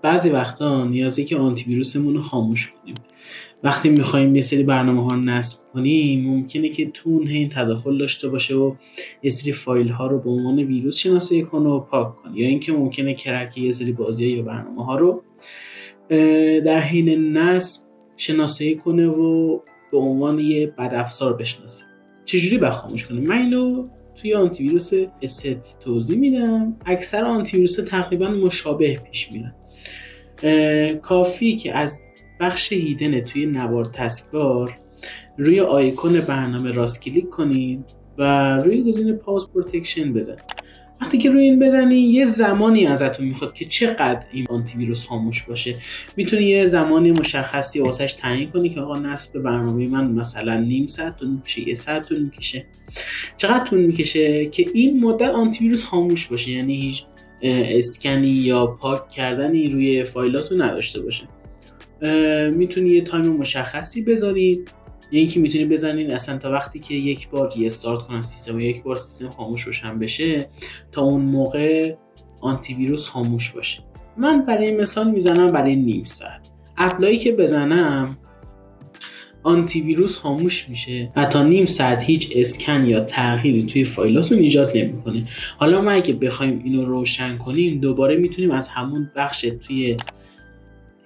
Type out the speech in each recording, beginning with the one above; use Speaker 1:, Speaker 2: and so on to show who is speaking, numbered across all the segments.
Speaker 1: بعضی وقتا نیازی که آنتی ویروسمون رو خاموش کنیم. وقتی میخوایم یه سری برنامه ها نصب کنیم ممکنه که تو اون این تداخل داشته باشه و یه سری فایل ها رو به عنوان ویروس شناسایی کنه و پاک کنه، یا اینکه ممکنه کرک یه سری بازی یا برنامه ها رو در حین نصب شناسایی کنه و به عنوان یه بدافزار بشناسه. چجوری باید خاموش کنیم؟ من اینو توی آنتی ویروس است توضیح میدم. اکثر آنتی ویروس تقریبا مشابه پیش میرن. کافی که از بخش هیدن توی نوار تسکبار روی آیکون برنامه راست کلیک کنید و روی گزینه پاوز پروتکشن بزنید. وقتی که روی این بزنی یه زمانی ازتون میخواد که چقدر این آنتی ویروس خاموش باشه. میتونی یه زمانی مشخصی واسش تعیین کنی که آقا نصب برنامه من مثلا نیم ساعت طول میکشه، یه ساعت طول میکشه. چقدر طول میکشه که این مدت آنتی ویروس خاموش باشه، یعنی هیچ اسکنی یا پاک کردنی روی فایلاتو نداشته باشه. میتونی یه تایم مشخصی بذارید، یا اینکه میتونی بزنین اصلا تا وقتی که یک بار ریستارت کنن سیستم و یک بار سیستم خاموش روشن بشه تا اون موقع آنتی ویروس خاموش باشه. من برای مثال میزنم برای نیم ساعت. اپلایی که بزنم آنتی ویروس خاموش میشه و تا نیم ساعت هیچ اسکن یا تغییری توی فایلاتون ایجاد نمیکنه. حالا ما اگه بخوایم اینو روشن کنیم دوباره میتونیم از همون بخش توی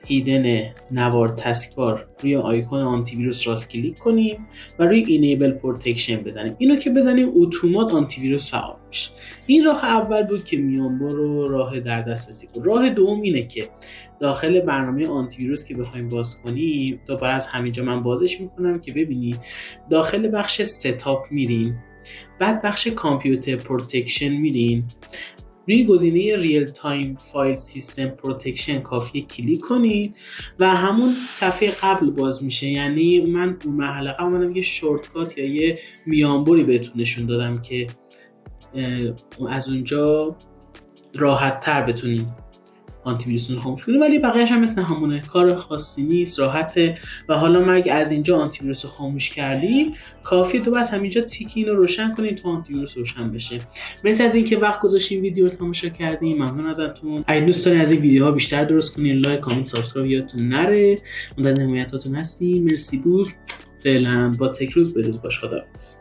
Speaker 1: هیدن نوار تسکبار روی آیکون آنتی ویروس راست کلیک کنیم و روی اینیبل پروتکشن بزنیم. اینو که بزنیم اتومات آنتی ویروس فعال میشه. این راه اول بود که میانبر رو راه در دسترسی بود. راه دوم اینه که داخل برنامه آنتی ویروس که بخوایم باز کنیم، دوباره از همینجا من بازش میکنم که ببینید داخل بخش ستاپ میرین، بعد بخش کامپیوتر پروتکشن میرین، روی گزینه ریل تایم فایل سیستم پروتکشن کافیه کلیک کنید و همون صفحه قبل باز میشه. یعنی من اون مرحله قبل اومدم یه شورتکات یا یه میانبری بهتون نشون دادم که از اونجا راحت تر بتونید آنتی ویروس رو خاموش کنید، ولی بقیه‌اش هم مثل همونه، کار خاصی نیست، راحته. و حالا ما اگه از اینجا آنتی ویروس رو خاموش کردیم کافیه تو بس همینجا تیک اینو روشن کنید تا آنتی ویروس روشن بشه. مرسی از اینکه وقت گذاشتین ویدیو رو تماشا کردین، ممنون ازتون. اگه دوست دارین از این ویدیوها بیشتر درست کنین لایک، کامنت، سابسکرایب یادتون نره. منتظر حمایتاتون هستیم. مرسی بود. فعلا با تک روز بروز باش. خداحافظ.